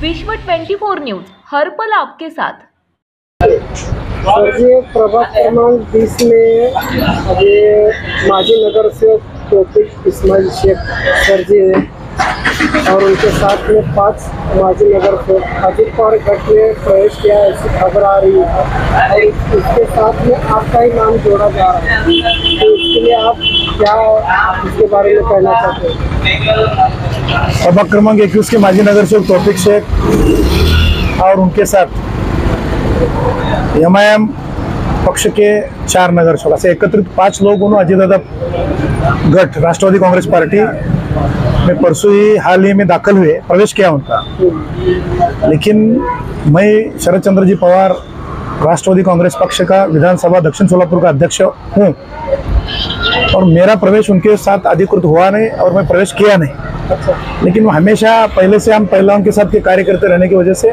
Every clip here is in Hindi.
विश्व 24 न्यूज हर पल आपके साथ। सर जी, प्रभाग क्रमांक 20 में अभी माजी नगर से तौफीक इस्माइल शेख सर जी हैं और उनके साथ में 5 माजी नगर से अजीत पवार गट में प्रवेश किया ऐसी खबर आ रही है और इसके साथ में आपका ही नाम जोड़ा जा रहा है, तो इसके लिए आप क्या इसके बारे में कहना चाहते हैं? प्रभाग क्रमांक 21 के माजी नगर से तौफीक शेख और उनके साथ एमआईएम पक्ष के 4 नगर सेवक से एकत्रित 5 लोगों अजय दादा गठ राष्ट्रवादी कांग्रेस पार्टी में परसों ही हाल ही में दाखिल हुए, प्रवेश किया उनका। लेकिन मैं शरद चंद्र जी पवार राष्ट्रवादी कांग्रेस पक्ष का विधानसभा दक्षिण सोलापुर का अध्यक्ष हूँ और मेरा प्रवेश उनके साथ अधिकृत हुआ नहीं और मैं प्रवेश किया नहीं। लेकिन हमेशा पहले से हम पहलवान के साथ के कार्य करते रहने की वजह से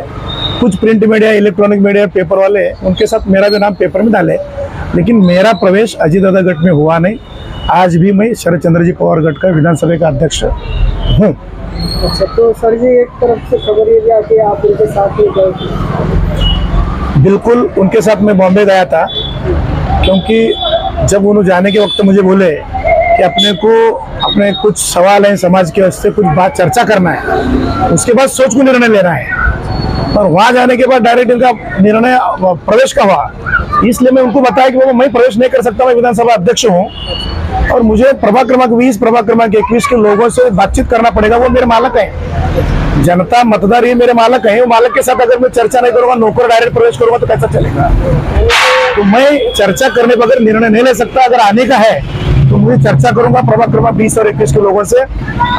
कुछ print media, electronic media, paper वाले उनके साथ मेरा भी नाम पेपर में डाले, लेकिन मेरा प्रवेश अजय दादा गठ में हुआ नहीं। आज भी मैं शरद चंद्र जी पवार गठ का विधानसभा का अध्यक्ष हूँ। अच्छा, तो सर जी एक तरफ से खबर ये गया कि आप उनके साथ ही गए? बिल्कुल, उनके साथ मैं बॉम्बे गया था, क्योंकि जब उन्होंने जाने के वक्त मुझे बोले कि अपने कुछ सवाल हैं समाज के वास्ते, कुछ बात चर्चा करना है, उसके बाद सोच को निर्णय लेना है। और वहाँ जाने के बाद डायरेक्ट इनका निर्णय प्रवेश का हुआ, इसलिए मैं उनको बताया कि मैं प्रवेश नहीं कर सकता, मैं विधानसभा अध्यक्ष हूँ और मुझे प्रभाग क्रमांक 20, प्रभाग क्रमांक 21 के लोगों से बातचीत करना पड़ेगा। वो मेरे मालक हैं, जनता मतदार ये मेरे मालक हैं। वो मालक के साथ अगर मैं चर्चा नहीं करूँगा, नौकर डायरेक्ट प्रवेश करूँगा तो कैसा चलेगा? तो मैं चर्चा करने बगैर निर्णय नहीं ले सकता। अगर आने का है तो मुझे चर्चा करूंगा प्रभाग क्रमांक 20 और 21 के लोगों से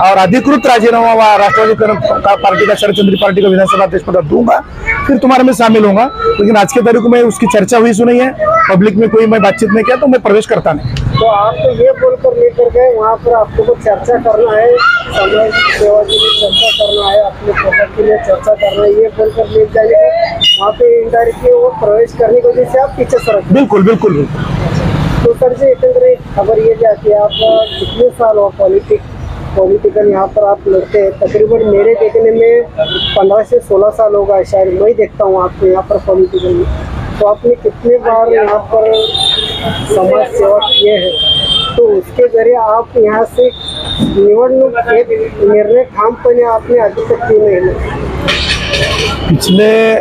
और अधिकृत राजीनामा राष्ट्रवादी पार्टी का शरद चंद्र पार्टी का विधानसभा अध्यक्ष पद दूंगा, फिर तुम्हारे में शामिल होगा। लेकिन आज के तारीख में उसकी चर्चा हुई सुनी है, पब्लिक में कोई मैं बातचीत नहीं किया, तो मैं प्रवेश करता नहीं। तो आप तो ये बोलकर लेकर गए वहाँ पर आप लोगों को चर्चा करना है, समाज सेवा के लिए चर्चा करना है, अपने प्रोडक्ट के लिए चर्चा करना है, ये बोलकर ले जाने वहाँ पे इनडायरेक्टली वो प्रवेश करने की वजह से आप पीछे सरक? बिल्कुल बिल्कुल बिल्कुल। तो सर जी एक खबर ये जाती है, आप कितने साल हो पॉलिटिकल यहाँ पर आप लड़ते हैं? तकरीबन मेरे देखने में 15 से 16 साल होगा शायद, मैं देखता हूँ आपको यहाँ पर पॉलिटिकल में। तो आपने कितने बार यहाँ पर समाज सेवा किए हैं, तो उसके जरिए आप यहाँ से निवडणूक एक निर्णय ठामपणे आपने अभी तक क्यों नहीं लिया? पिछले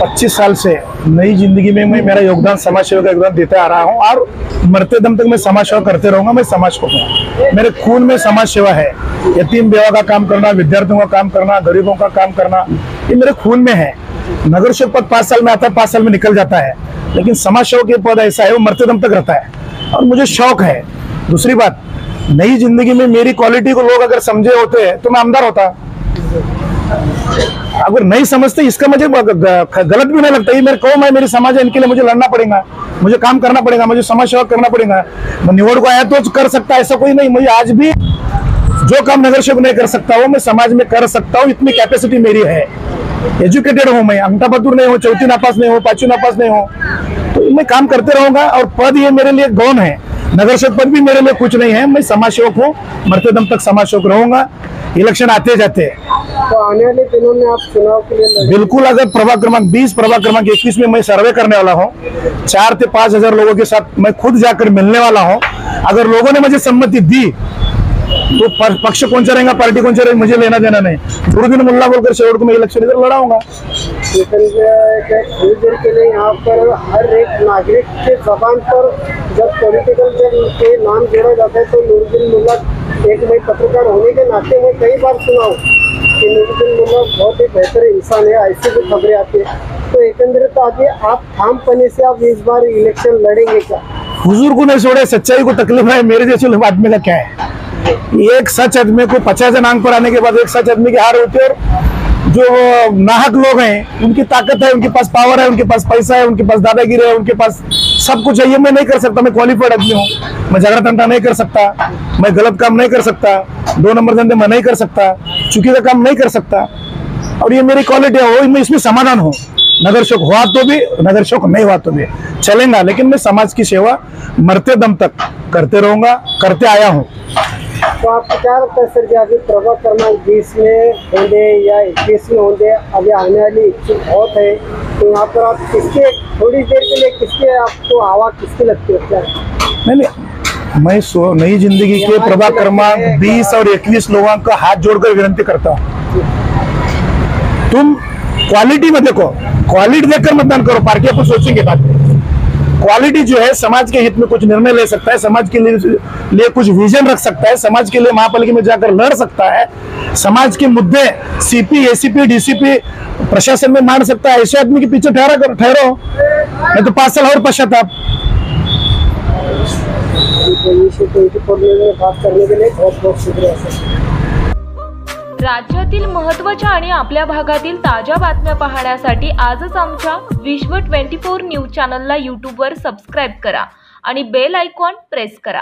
25 साल से नई जिंदगी में मैं मेरा योगदान समाज सेवा का योगदान देते आ रहा हूँ और मरते दम तक मैं समाज सेवा करते रहूंगा। मैं समाज को हूँ, मेरे खून में समाज सेवा है। यतीम बेवा का काम करना, विद्यार्थियों का काम करना, गरीबों का काम करना, ये मेरे खून में है। नगर सेवक पद 5 साल में आता है, 5 साल में निकल जाता है, लेकिन समाज सेवक के पद ऐसा है वो मरते दम तक रहता है और मुझे शौक है। दूसरी बात, नई जिंदगी में मेरी क्वालिटी को लोग अगर समझे होते तो मैं आमदार होता। अगर नहीं समझते इसका मुझे गलत भी नहीं लगता। ये मेरे कौम है, मेरी समाज है, इनके लिए मुझे लड़ना पड़ेगा, मुझे काम करना पड़ेगा, मुझे समाज सेवा करना पड़ेगा। मैं निवड को आया तो कर सकता, ऐसा कोई नहीं। मुझे आज भी जो काम नगर सेवक नहीं कर सकता वो मैं समाज में कर सकता हूँ, इतनी कैपेसिटी मेरी है। एजुकेटेड हूँ मैं, अंगठा बहादुर नहीं हूँ, चौथी नापास नहीं हूँ, 5वीं नापास नहीं हूँ, तो मैं काम करते रहूंगा। और पद ये मेरे लिए गौन है, नगर सेवक पद भी मेरे लिए कुछ नहीं है। मैं समाज सेवक हूँ, मरते दम तक समाज सेवक रहूंगा। इलेक्शन आते जाते तो आने वाले दिनों में आप चुनाव के लिए बिल्कुल, अगर प्रभाग क्रमांक 20, प्रभाग क्रमांक 21 में मैं सर्वे करने वाला हूँ, 4 से 5 हजार लोगों के साथ मैं खुद जाकर मिलने वाला हूँ। अगर लोगों ने मुझे सम्मति दी तो पक्ष कौन सा रहेगा, पार्टी कौन सा रहेगा, मुझे लेना देना नहीं। गुरुदिन मुल्ला बोलकर शेवट को मैं इलेक्शन इधर लड़ाऊंगा। थोड़ी देर के लिए यहाँ पर हर एक नागरिक के जबान पर जब पॉलिटिकल के नाम जोड़ा जाता है तो नूरुद्दीन मुल्ला, एक मैं पत्रकार होने के नाते मैं कई बार सुना हूँ कि नूरुद्दीन मुल्ला बहुत ही बेहतर इंसान है, ऐसी भी खबरें आती है। तो एकंदरित आगे आप ठामपने से आप इस बार इलेक्शन लड़ेंगे क्या? हुजूर को नहीं छोड़े, सच्चाई को तकलीफ है, मेरे जैसे आदमी का क्या है? एक सच आदमी को 50 अंक पर आने के बाद एक सच आदमी की हार होती है। और जो नाहक लोग हैं उनकी ताकत है, उनके पास पावर है, उनके पास पैसा है, उनके पास दादागिरी है, उनके पास सब कुछ है। ये मैं नहीं कर सकता, मैं क्वालिफाइड आदमी हूँ। मैं झगड़ा तंटा नहीं कर सकता, मैं गलत काम नहीं कर सकता, 2 नंबर धंधे में नहीं कर सकता, चुकी का काम नहीं कर सकता। और ये मेरी क्वालिटी है, मैं इसमें समाधान हूँ। नगर सेवक हुआ तो भी, नगर सेवक नहीं हुआ तो भी चलेगा, लेकिन मैं समाज की सेवा मरते दम तक करते रहूंगा, करते आया हूँ। तो आपको क्या लगता है सर कि अभी प्रभाग क्रमांक 20 में होंगे या 21 में होंगे, अभी आने वाली इच्छुक बहुत है, तो यहाँ पर आप किसके थोड़ी देर के लिए किसके आपको हवा किसकी लगती है क्या? नहीं, मैं नई जिंदगी के प्रभाग क्रमांक 20 और 21 लोगों का हाथ जोड़कर विनती करता हूँ, तुम क्वालिटी में देखो, क्वालिटी देखकर मतदान करो। पार्टी अपन सोचेंगे बात, क्वालिटी जो है समाज के हित में कुछ निर्णय ले सकता है, समाज के लिए कुछ विजन रख सकता है, समाज के लिए महापालिका में जाकर लड़ सकता है, समाज के मुद्दे सीपी एसीपी डीसीपी प्रशासन में मान सकता है, ऐसे आदमी के पीछे ठहरो, नहीं तो 5 साल और पश्चाताप। बात करने के लिए बहुत बहुत शुक्रिया सर। राज्यातील महत्त्वाच्या आणि आपल्या भागातील ताज्या बातम्या पाहण्यासाठी आजच आमच्या विश्व 24 न्यूज चॅनलला यूट्यूबवर सबस्क्राईब करा आणि बेल आयकॉन प्रेस करा।